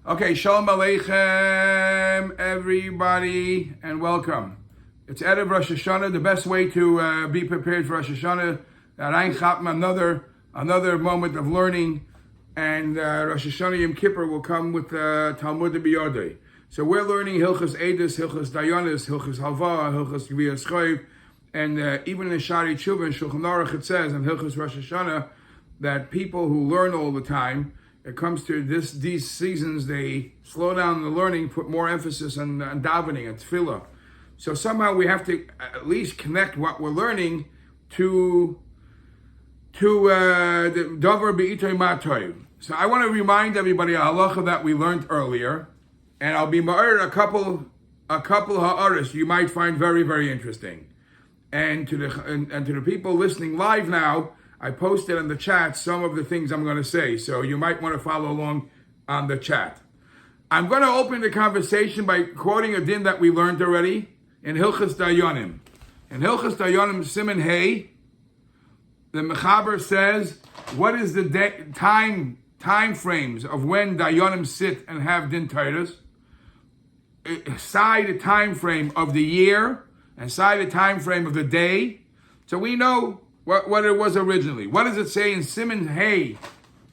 Okay, Shalom Aleichem, everybody, and welcome. It's Erev Rosh Hashanah. The best way to be prepared for Rosh Hashanah, another moment of learning, and Rosh Hashanah Yom Kippur will come with Talmud B'Yodei. So we're learning Hilchos Edus, Hilchos Dayanis, Hilchos Halva, Hilchos Gviyas Choiv, and even in the Shari Tshuva and Shulchan Aruch it says in Hilchos Rosh Hashanah that people who learn all the time, it comes to these seasons, they slow down the learning, put more emphasis on davening and tefillah. So somehow we have to at least connect what we're learning to the davar be'itoy matoy. So I want to remind everybody a halacha that we learned earlier, and I'll be ma'ir a couple ha'aris you might find very, very interesting. And to the people listening live now, I posted in the chat some of the things I'm going to say, so you might want to follow along on the chat. I'm going to open the conversation by quoting a din that we learned already in Hilchos Dayanim. In Hilchos Dayanim, Siman Hey, the Mechaber says, what is the time frames of when Dayanim sit and have din Taitus? Side the time frame of the year and side the time frame of the day. So we know what it was originally. What does it say in Siman Hey,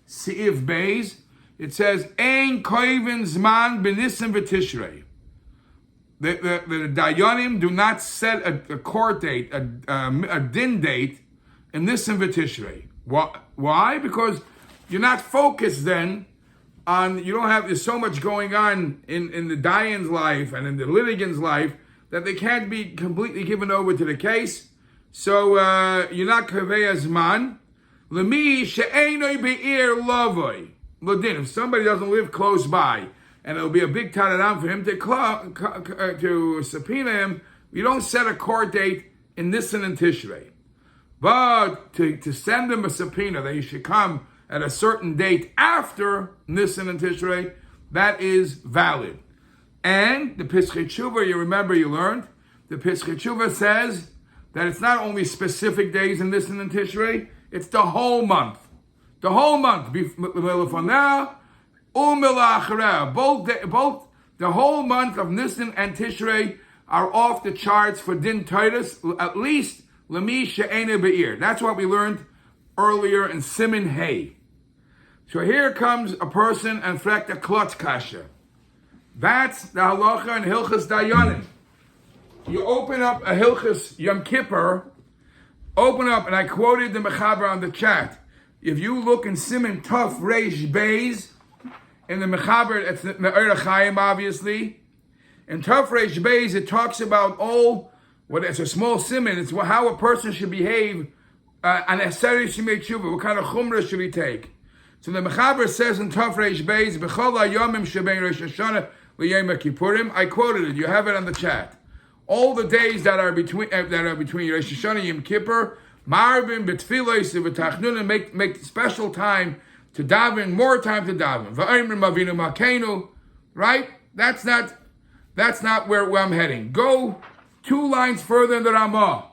Se'iv Beis? It says, Ein koivin zman b'nisim v'tishrei. The Dayanim do not set a court date, a din date, in Nisim v'tishrei. Why? Because you're not focused then on, there's so much going on in the Dayan's life and in the litigant's life that they can't be completely given over to the case. So you're not kavei azman. Lemi she'enoi be'ir lavoi. Ladin. If somebody doesn't live close by, and it'll be a big tanaram for him to subpoena him, you don't set a court date in Nisan and Tishrei. But to send him a subpoena that he should come at a certain date after Nisan and Tishrei, that is valid. And the Pischei Tshuva, you remember you learned, the Pischei Tshuva says that it's not only specific days in Nisan and Tishrei, it's the whole month. The whole month. Both the whole month of Nisan and Tishrei are off the charts for din Titus, at least Lemi she'ene be'ir. That's what we learned earlier in Siman Hey. So here comes a person and frekt a klotz kasha. That's the halacha in Hilchos Dayanim. You open up a Hilchos Yom Kippur, and I quoted the Mechaber on the chat. If you look in Siman Tov Reish Beis, in the Mechaber, it's the Me'er Chaim, obviously. In Tov Reish Beis, it talks about it's a small siman, it's how a person should behave on a Seri Shemei Tshuva, what kind of chumrah should he take. So the Mechaber says in Tov Reish Beis, B'chol ha'yomim shebein Rosh Hashanah l'Yom Kippurim, I quoted it, you have it on the chat. All the days that are between Rosh Hashanah and Yom Kippur, Marbin b'tfilos v'tachnun, make special time to daven, more time to daven. V'ayimrim avinu makenu, right? That's not where I'm heading. Go 2 lines further in the Ramah.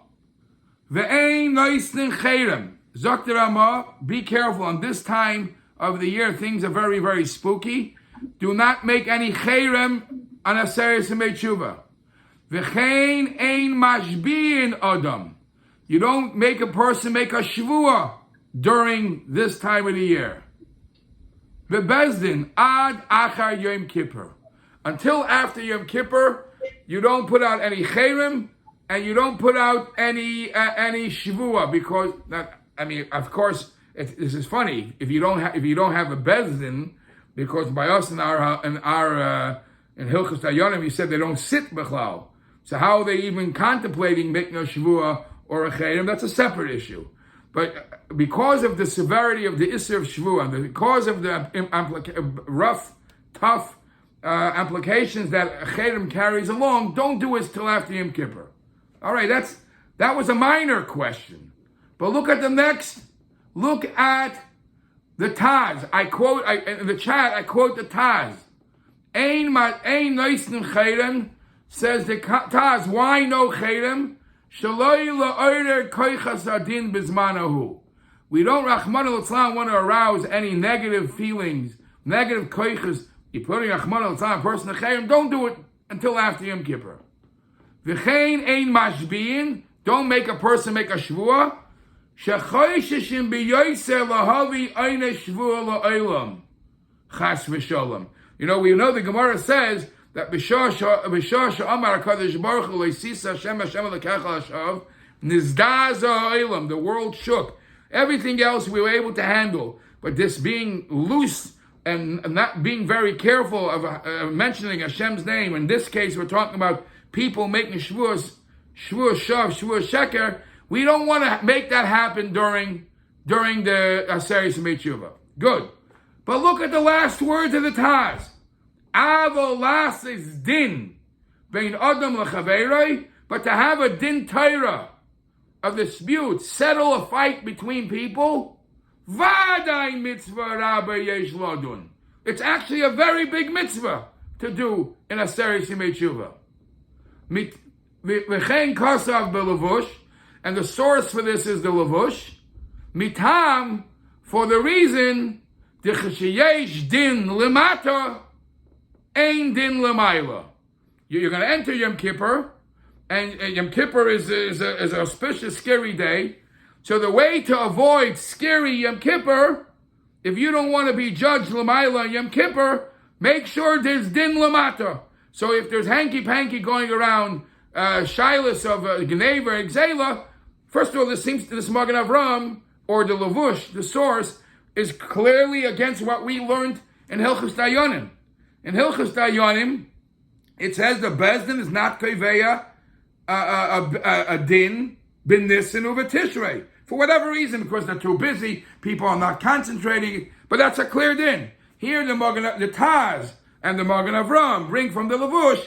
V'ein noisnin cherem. Zok the Ramah, be careful. On this time of the year, things are very, very spooky. Do not make any cherem on Aseret Semei Tshuva. V'chein ein mashbi'in adam. You don't make a person make a shvuah during this time of the year. Bebezdin ad achar Yom Kippur. Until after Yom Kippur, you don't put out any cherem and you don't put out any shvuah, because of course, this is funny if you don't have a bezdin, because by us in Hilchos Dayanim, he said they don't sit bechlal. So how are they even contemplating making a shvuah or a cherem? That's a separate issue. But because of the severity of the Isser of Shvuah, because of the rough, tough implications that a cherem carries along, don't do it till after Yom Kippur. All right, that was a minor question. But look at the next. Look at the Taz. In the chat, I quote the Taz. Ein noisnim cherem, says the Taz, why no cherem? We don't, Rahman al-Islam, want to arouse any negative feelings, negative koiches you're putting Achman al a person a chayim, don't do it until after Yom Kippur. V'chein ein mashbiin, don't make a person make a shvuah. Shechoishishim b'yoyser lahavi eine shvuah la'olam. Chas v'sholem. You know, we know the Gemara says that b'shah she'amar HaKadosh Baruch Hu le'sisa Hashem lekecha hashav nizdaz ha'olam. The world shook. Everything else we were able to handle, but this being loose and not being very careful of mentioning Hashem's name. In this case, we're talking about people making shvuah shav, shvuah sheker. We don't want to make that happen during the Aseret Tshuva. Good. But look at the last words of the Taz. Avolas is din bein adam lechaveroi, but to have a din Torah of dispute, settle a fight between people, vaday mitzvah rabba yesh ladun. It's actually a very big mitzvah to do in Aseret Tshuva. V'chein kasav belevush, and the source for this is the levush. Mitam, for the reason the כשיש din למטה, ein din למעלה. You're going to enter Yom Kippur, and Yom Kippur is an auspicious, scary day. So the way to avoid scary Yom Kippur, if you don't want to be judged l'mayla Yom Kippur, make sure there's din l'mata. So if there's hanky-panky going around, shilas of Gneva, Exela, first of all, this Magen Avram, or the Levush, the source, is clearly against what we learned in Hilchos Dayanim. In Hilchos Dayanim, it says the Bezdin is not koveya a din bin nissen uva tishrei. For whatever reason, because they're too busy, people are not concentrating, but that's a clear din. Here the Taz and the Magen Avram bring from the Levush,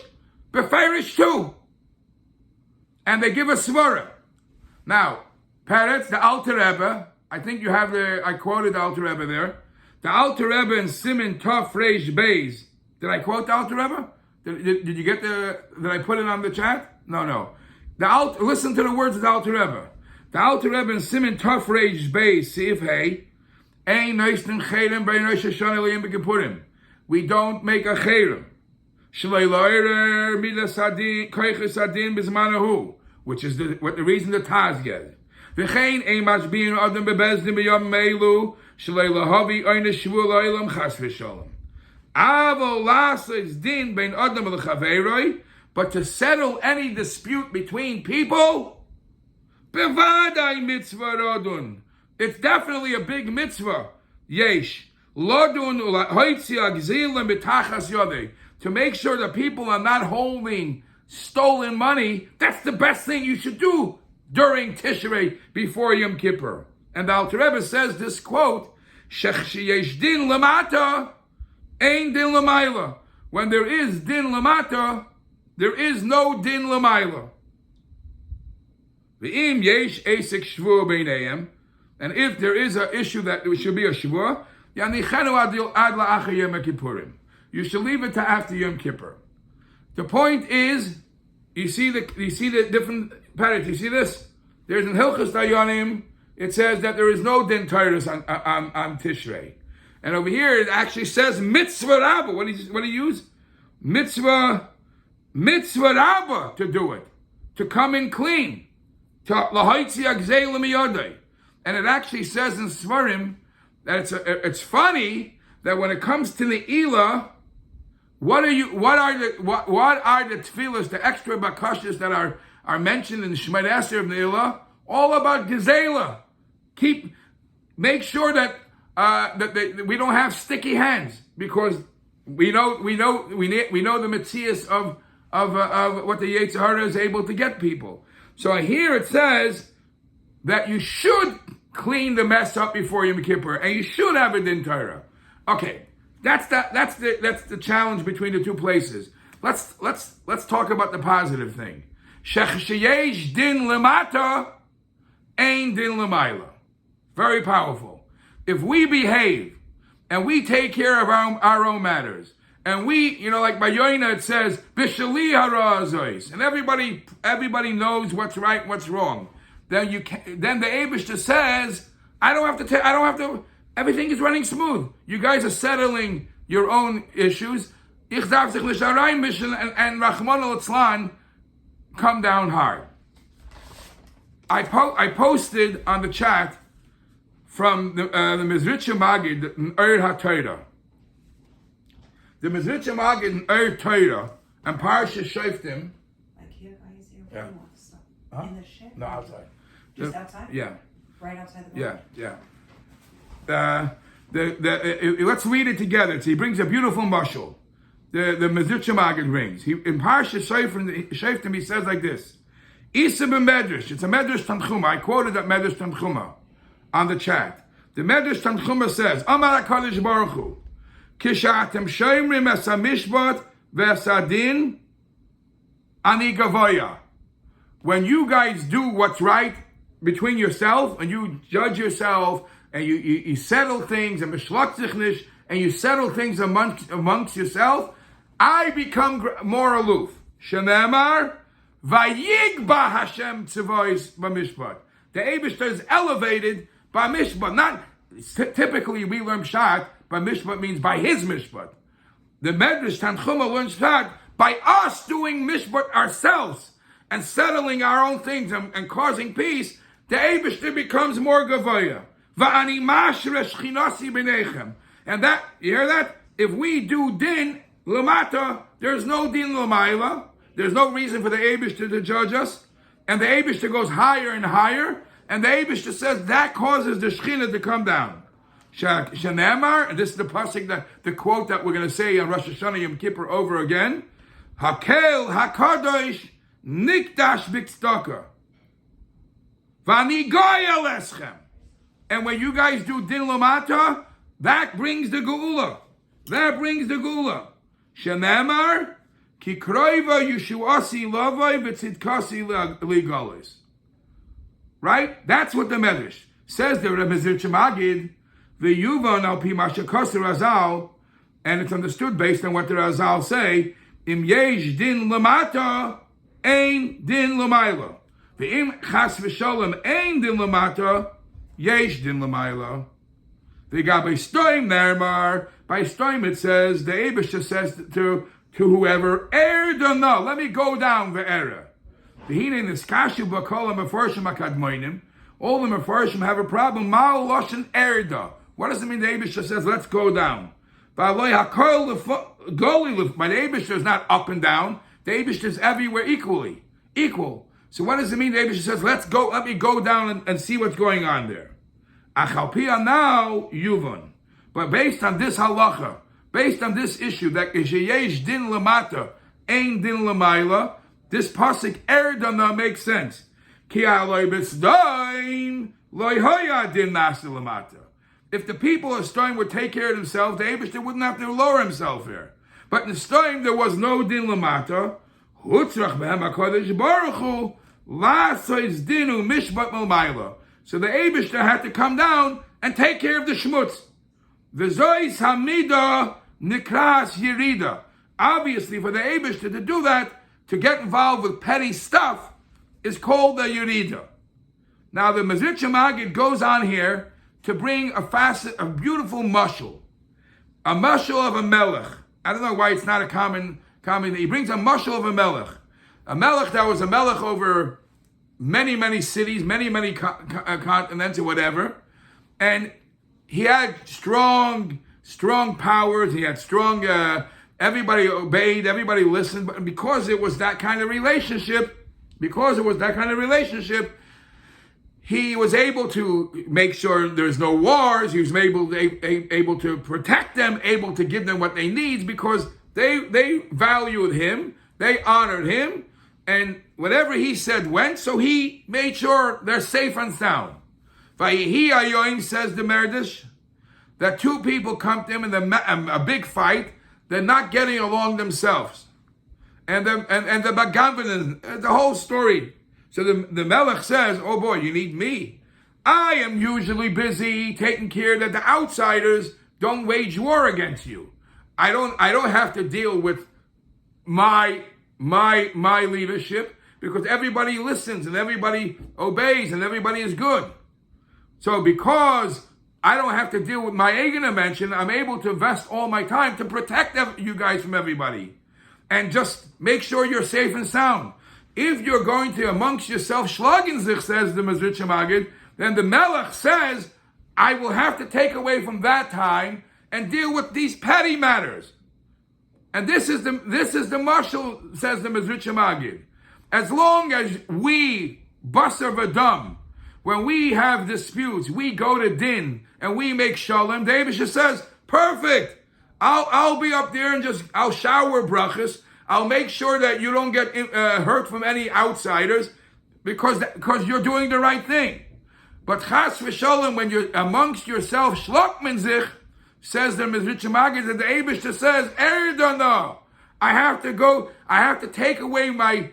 beferish too. And they give a svara. Now, Peretz, the Alter Rebbe, I think you have I quoted the Alter Rebbe there. The Alter Rebbe in Siman Tov Reish Beis. Did I quote the Alter Rebbe? Did you get did I put it on the chat? No. Listen to the words of the Alter Rebbe. The Alter Rebbe in Siman Tov Reish Beis, Sif Hey, Ein Neisten Cherem Bei Rosh Hashanah Le'im B'Kippurim. We don't make a cherem. Shlei Lo'erer Midas Adin, Koiches Adin B'Zmanahu, which is what the reason the Taz gets. V'chein ein mashbiin adam bebezdin b'yom meilu shlei lahavi oyne shvuah la'olam chas v'sholem. Avo lasas din bein adam l'chaveroi, but to settle any dispute between people, bevadai mitzvah rodun. It's definitely a big mitzvah. Yesh lodun hoitzi agzilim b'tachas yodei, to make sure that people are not holding stolen money. That's the best thing you should do during Tishrei before Yom Kippur. And the Alter Rebbe says this quote, כשיש din למטה, ein din למעלה. When there is din למטה, there is no din למעלה. V'im yesh esek shvuah beinayim, and if there is an issue that it should be a shvuah, yanichanu ad la'achar Yom Kippurim. You should leave it to after Yom Kippur. The point is, you see the different patterns. You see this? There's in Hilchos Dayanim, it says that there is no din Torahs on Tishrei. And over here it actually says mitzvah rabba. What do you use? Mitzvah rabba to do it. To come in clean. To lahaitzi agzei l'miyodei. And it actually says in Svarim that it's funny that when it comes to the Elah, what are the tefillas, the extra bakashas that are mentioned in the Shemad Esher of Ne'ilah? All about Gezela. Make sure that we don't have sticky hands, because we know the metzias of what the Yetzer Hara is able to get people. So here it says that you should clean the mess up before Yom Kippur, and you should have a din Torah. Okay. That's the challenge between the two places. Let's talk about the positive thing. כשיש din למטה, ein din למעלה. Very powerful. If we behave and we take care of our own matters, and we, like by Yoina it says b'shali hara azois, and everybody knows what's right, what's wrong. Then the Eibishter says, I don't have to. Everything is running smooth. You guys are settling your own issues. Ich darf sich nicht reinmischen and Rahman al-Itzlan come down hard. I posted on the chat from the Mizritcha Magid in HaTorah. The Mizritcha Magid in HaTorah and Parsha Shoftim. Like here, I see your Yeah. stuff. Huh? In the shed? No, outside. Just outside? Yeah. Right outside the building? Yeah. Let's read it together. So he brings a beautiful mashal. The Mizritcha Magid brings. In Parsha Shoftim he says like this. Isa b'medrash. It's a medrash Tanchuma. I quoted that medrash Tanchuma on the chat. The medrash Tanchuma says, Amar HaKadosh Baruch Hu, Kisha'atem shoymrim es hamishpat ve'es hadin ani gavoya. When you guys do what's right between yourself, and you judge yourself, and you settle things, and b'shlachzichnish, and you settle things amongst yourself, I become more aloof. Shenemar, vayigba Hashem tzivois b'mishpat. The Eibishter is elevated by mishpat. Not typically we learn pshat, by mishpat means by his mishpat. The Medrash Tanchuma learns pshat by us doing mishpat ourselves and settling our own things and causing peace. The Eibishter becomes more gavoya. Va'ani mashre shchinasi b'nechem. And that, you hear that? If we do din lamata, there's no din lamayla. There's no reason for the Eibishter to judge us. And the Eibishter goes higher and higher. And the Eibishter says that causes the Shekhinah to come down. Shenemar, and this is the pasuk, the quote that we're going to say on Rosh Hashanah Yom Kippur over again. Hakel hakadosh nikdash b'tzedakah. V'ani goyel eschem. And when you guys do din lamata, that brings the geula. That brings the geula. Shenemar, ki kroiva yeshuasi lavai v'tzidkasi ligalis. Right? That's what the Medrash says. The Mizritcha Magid, the Yuvan al pi mashakosir Razal, and it's understood based on what the Razal say. Im yesh din lamata, ein din lamayla. V'im chas v'sholem ein din lamata, yesh din lamayla. V'gabe stoim nermar. By stoim it says, the Eibishter says to whoever, no, let me go down the error. All the Mefarshim have a problem. Mal loshen erda. What does it mean? The Eibishter says, let's go down. But the Eibishter is not up and down. The Eibishter is everywhere equal. So what does it mean? The Eibishter says, let me go down and see what's going on there. Achalpia now yuvon. But based on this halacha, based on this issue that כשיש din למטה, ein din למעלה, this pasuk erdana makes sense. Ki aloi b'tzdaim loy hoya din nasa lamata. If the people of Stoim would take care of themselves, the Eibishter wouldn't have to lower himself here. But in Stoim there was no din lamata. Hutzrach behem HaKadosh Baruch Hu la'sois dinu mishpat l'mayla. So the Eibishter had to come down and take care of the shmutz. V'zois hamida nikras yirida. Obviously, for the Eibishter to do that, to get involved with petty stuff, is called the Yerida. Now the Mizritcha Magid goes on here to bring a beautiful mashal. A mashal of a melech. I don't know why it's not a common thing. He brings a mashal of a melech. A melech that was a melech over many cities, many continents or whatever. And he had strong powers. He had strong, everybody obeyed, everybody listened. But because it was that kind of relationship, he was able to make sure there's no wars. He was able to protect them, able to give them what they need, because they valued him, they honored him, and whatever he said went, so he made sure they're safe and sound. Vayihi ayoim, says the Medrash, that two people come to him in a big fight, they're not getting along themselves. And the Magavan, the whole story. So the Melech says, oh boy, you need me. I am usually busy taking care that the outsiders don't wage war against you. I don't have to deal with my leadership, because everybody listens and everybody obeys and everybody is good. So because I don't have to deal with my eigen dimension. I'm able to invest all my time to protect you guys from everybody. And just make sure you're safe and sound. If you're going to amongst yourself schlagen sich, says the Mezritch Magid, then the Melech says, I will have to take away from that time and deal with these petty matters. And this is the marshal, says the Mezritch Magid. As long as we, Basar V'Dam, when we have disputes, we go to din and we make shalom, the Eibusha says, perfect. I'll be up there and I'll shower brachas. I'll make sure that you don't get hurt from any outsiders because you're doing the right thing. But chas v'shalom, when you're amongst yourself, shlokmen zich, says the Mezritch Magid, that the Eibusha says, Erdana, I have to take away my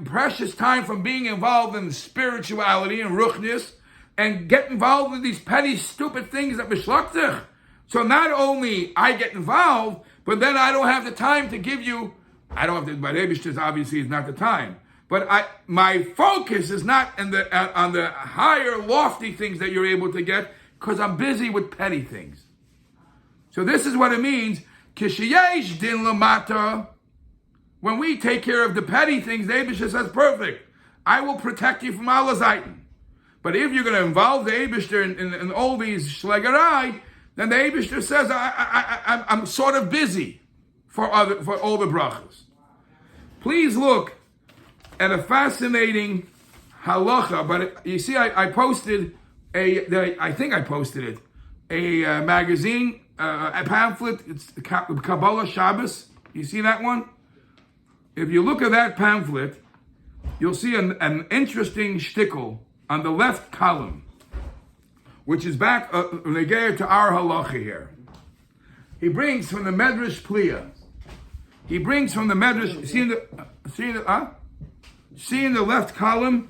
precious time from being involved in spirituality and ruchnis and get involved in these petty, stupid things that mishlaktich. So not only I get involved, but then I don't have the time to give you, I don't have to, but Eibishter obviously is not the time. But my focus is not on the higher, lofty things that you're able to get, because I'm busy with petty things. So this is what it means, כשיש din למטה, when we take care of the petty things, the Eibishter says, perfect. I will protect you from all Zayten. But if you're going to involve the Eibishter in all these shlegarai, then the Eibishter says, I'm sort of busy for all the brachas. Please look at a fascinating halacha, but you see, I posted I think I posted it, a magazine, a pamphlet, it's Kabbalah Shabbos. You see that one? If you look at that pamphlet, you'll see an interesting shtickle on the left column, which is back negated to our halacha here. He brings from the Medrash Pliya. He brings from the Medrash. See in the left column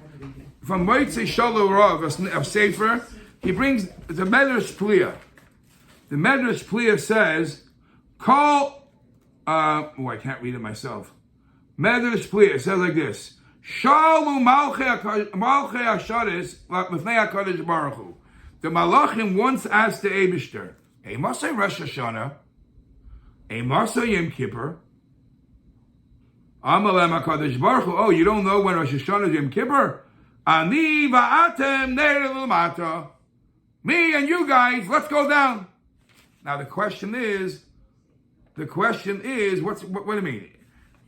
from Moitzei Shalom Rav of Sefer. He brings the Medrash Pliya. The Medrash Pliya says, "Call." I can't read it myself. Medrash Pliya says like this: Shalu Malchei Hasharis Lefnei Hakadosh Baruch Hu. The Malachim once asked the Eibishter, "Hey, Masay Rosh Hashanah, hey, Masay Yom Kippur." Amalem Hakadosh Baruch Hu. Oh, you don't know when Rosh Hashanah is Yom Kippur? Ani va'atem neir l'mata. Me and you guys, let's go down. Now the question is, what do you mean?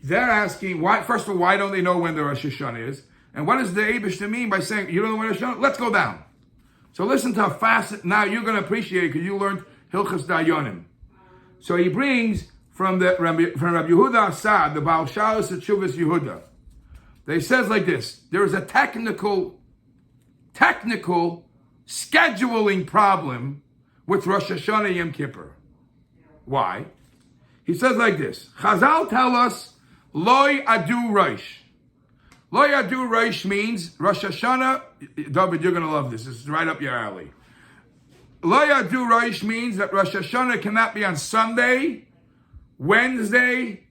They're asking why. First of all, why don't they know when the Rosh Hashanah is? And what does the Eibishter mean by saying you don't know when Rosh Hashanah? Let's go down. So listen to how fast. Now you're going to appreciate it because you learned Hilchas Dayanim. So he brings from Rabbi Yehuda Asad, the Baal Shalos Teshuvas Yehuda. They says like this: there is a technical scheduling problem with Rosh Hashanah Yom Kippur. Why? He says like this: Chazal tell us Loi Adu Rosh. Loi Adu Rosh means Rosh Hashanah. David, you're going to love this. This is right up your alley. Loi Adu Rosh means that Rosh Hashanah cannot be on Sunday, Wednesday,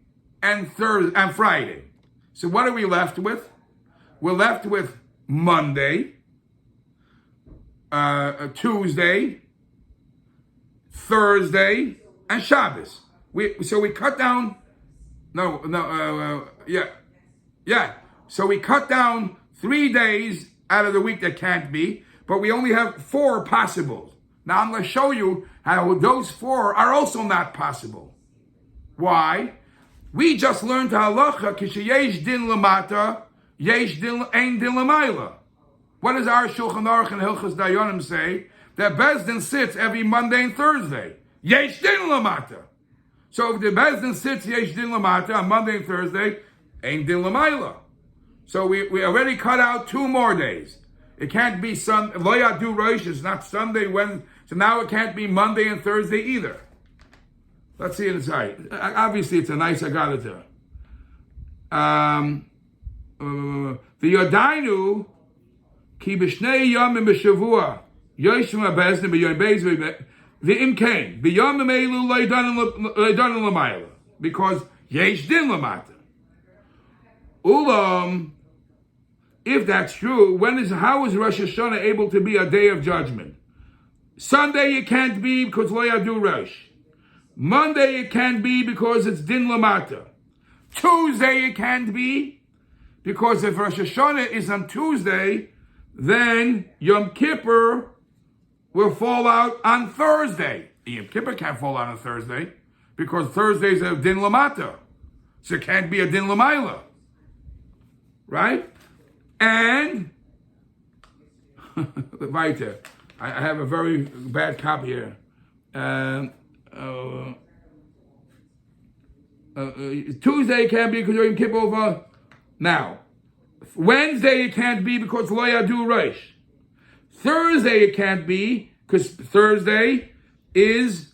and Thursday and Friday. So what are we left with? We're left with Monday, Tuesday, Thursday, and Shabbos. So we cut down. So we cut down 3 days out of the week that can't be, but we only have 4 possible. Now I'm going to show you how those 4 are also not possible. Why? We just learned halacha כשיש din למטה, יש din ein din למעלה. What does our Shulchan Aruch and Hilchas Dayanim say? That Bezdin sits every Monday and Thursday. Yesh din למטה. So if the Bezdin sits yesh din למטה on Monday and Thursday, ein din למעלה. So we already cut out 2 more days. It can't be Sunday. Lo Yadu Rosh is not Sunday, Wednesday. So now it can't be Monday and Thursday either. Let's see it inside. Obviously, it's a nice Agadah. The Yodainu ki b'shnei yomim b'shavua yoshim ha'bezdin b'yom beis v'im kain b'yomim elu leidanim l'mayla because yesh din l'mata. Ulam, if that's true, how is Rosh Hashanah able to be a day of judgment? Sunday you can't be because lo yadu Rosh. Monday you can't be because it's din lamata. Tuesday you can't be because if Rosh Hashanah is on Tuesday, then Yom Kippur will fall out on Thursday. Yom Kippur can't fall out on Thursday because Thursday is a din lamata. So it can't be a din lamayla. Right? And weiter. I have a very bad copy here. Tuesday can't be because Yom Kippur over now. Wednesday it can't be because lo yadu Rosh. Thursday it can't be because Thursday is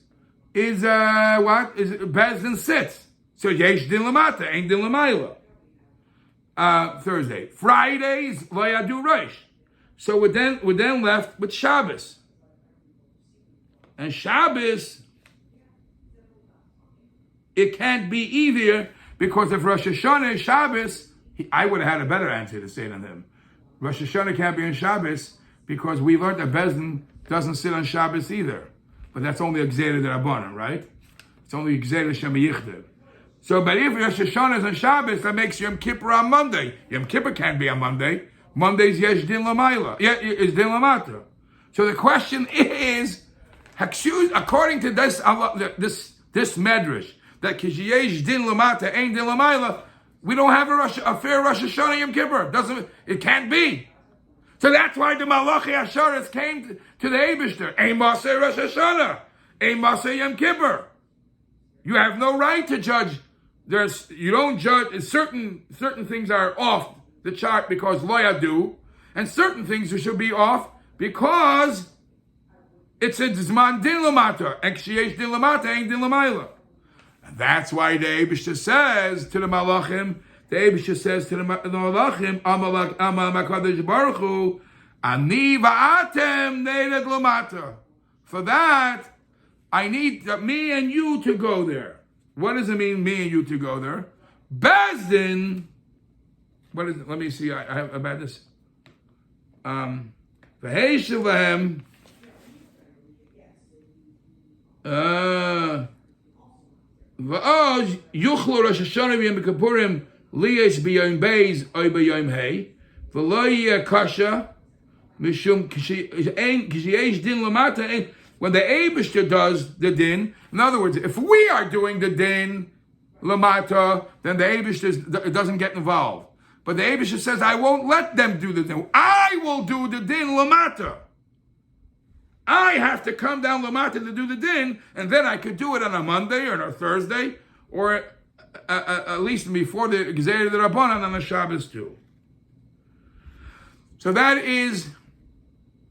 what? Is Bezdin sits. So yesh din lamata, ain't din lamayla. Thursday. Fridays lo yadu Rosh. So we're then left with Shabbos. And Shabbos, it can't be either because if Rosh Hashanah is Shabbos, I would have had a better answer to say than him. Rosh Hashanah can't be on Shabbos because we learned that Bezdin doesn't sit on Shabbos either. But that's only a Gzeda D'Rabbanan, right? It's only Gzeda Shema. So, but if Rosh Hashanah is on Shabbos, that makes Yom Kippur on Monday. Yom Kippur can't be on Monday. Monday's yesh din lamayla. Yeah, is din lamata. So the question is, according to this medrash, that כשיש din lamata ain't din lamayla, we don't have a fair Rosh Hashanah Yom Kippur. It can't be. So that's why the Malachi Asharis came to the Eibishter. Ein Maseh Rosh Hashanah, Ein Maseh Yom Kippur. You have no right to judge. You don't judge. Certain things are off the chart because lo yadu, and certain things should be off because it's a zman din lamata, and כשיש din lamata ain't din lamayla. And that's why the Eibishter says to the Malachim, Amal HaKadosh Baruch Hu, Ani va'atem nered lamata. For that, I need me and you to go there. What does it mean, me and you to go there? Bezdin. What is it? Let me see. I have about this. V'heishiv lahem. V'oz yuchlo Rosh Hashanah v'yom Kippurim liyes b'yom beis oy b'yom hey v'lo yeh kasha mishum כשיש din lamata. When the Eibishter does the din, in other words, if we are doing the din lamata, then the Eibishter doesn't get involved. But the Eibishter says, I won't let them do the din. I will do the din lamata. I have to come down lamata to do the din, and then I could do it on a Monday or on a Thursday, or at least before the Gzeda D'Rabbanan on a Shabbos too. So that is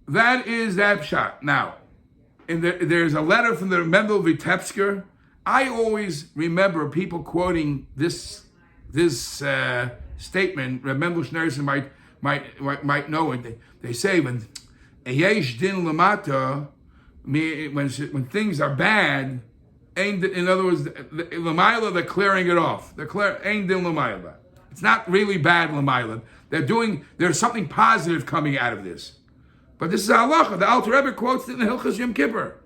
that shot. Now, there's a letter from the Mendel Vitebsker. I always remember people quoting this statement. Mendel Schneerson might know it. They say when yesh din lamata, when things are bad, in other words, lamayla, they're clearing it off. Ain't din lamayla. It's not really bad lamayla. There's something positive coming out of this. But this is halacha. The Alter Rebbe quotes it in the Hilchos Yom Kippur,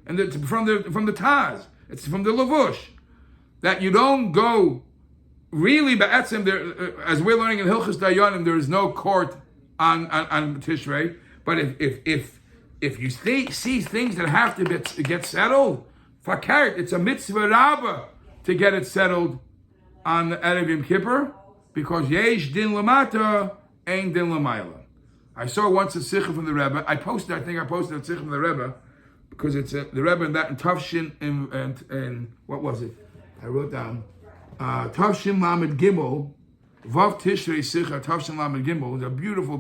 and from the Taz. It's from the Lavush that you don't go really ba'atzim. As we're learning in Hilchos Dayanim, there is no court on Tishrei. But if you see things that have to get settled, fakert, it's a mitzvah rabbah to get it settled on the Erev Yom Kippur because yesh din lamata ain't din lamayla. I saw once a sikha from the Rebbe. I posted a sikha from the Rebbe because it's the Rebbe in Tavshin and what was it? I wrote down Tavshin Lamed Gimel Vav Tishrei Sikha Tavshin Lamed Gimel. It's a beautiful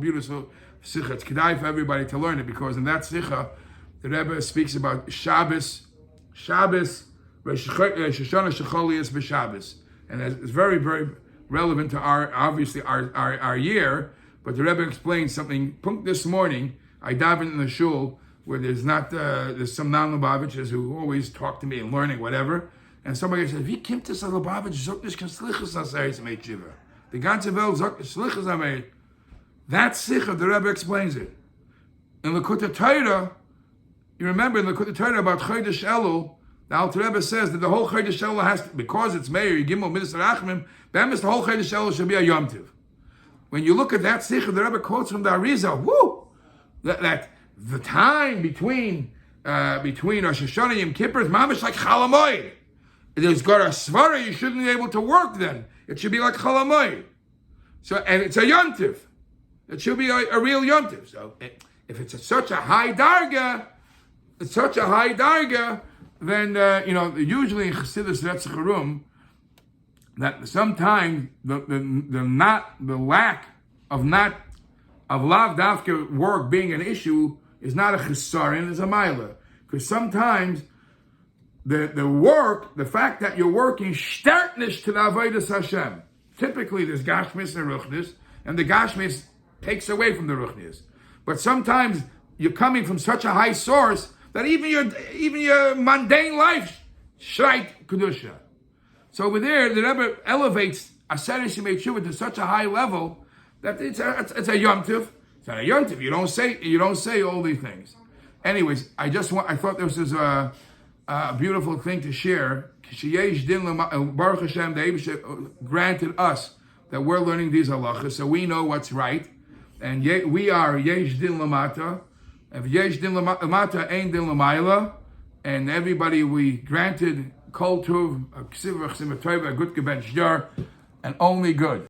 sikha. It's kedai for everybody to learn it because in that sikha the Rebbe speaks about Shabbos, Rosh Hashanah Shecholias b'Shabbos, and it's very very relevant to our year. But the Rebbe explained something. This morning, I dive in the shul where there's some non-Lubavitchers who always talk to me and learning whatever. And somebody says, "Wie kommt es an Lubavitch? Zok nicht kein Slichus an Seitz meit Shiva. The ganze Welt zok Slichus an meit." That sikha, the Rebbe explains it. In Likutei Torah, You remember in the Torah about Chodesh Elul, the Alter Rebbe says that the whole Chodesh Elul has to, because it's Meir, Gimel, Midas Rachmim, the whole Chodesh Elul should be a Yom Tov. When you look at that Sikha, the Rebbe quotes from the Arizal, that the time between Rosh Hashanah and Yom Kippur is mamish like Chol Hamoed. There's got a svara, you shouldn't be able to work then. It should be like Chol Hamoed. So, and it's a Yom Tov. It should be a real Yom Tov. So, if it's such a high darga, then usually in Chassidus Retzicharum, that sometimes the lack of lav dafka work being an issue is not a chesaron, it's a maila. Because sometimes the fact that you're working shtartnish to the avodas Hashem. Typically there's gashmis and ruchnis, and the gashmis takes away from the ruchnis. But sometimes you're coming from such a high source that even your mundane life shreit kedusha. So over there, the Rebbe elevates Aseret Shemei Tshuva to such a high level that it's a Yom Tov. It's not a Yom Tov. You don't say all these things. Anyways, I thought this was a beautiful thing to share. כשיש din למעלה, Baruch Hashem, the Eibush granted us that we're learning these halachas, so we know what's right, and we are yesh din למטה. If yesh din למטה, ein din למעלה, and everybody we granted kol tov, a good gebench jar, and only good.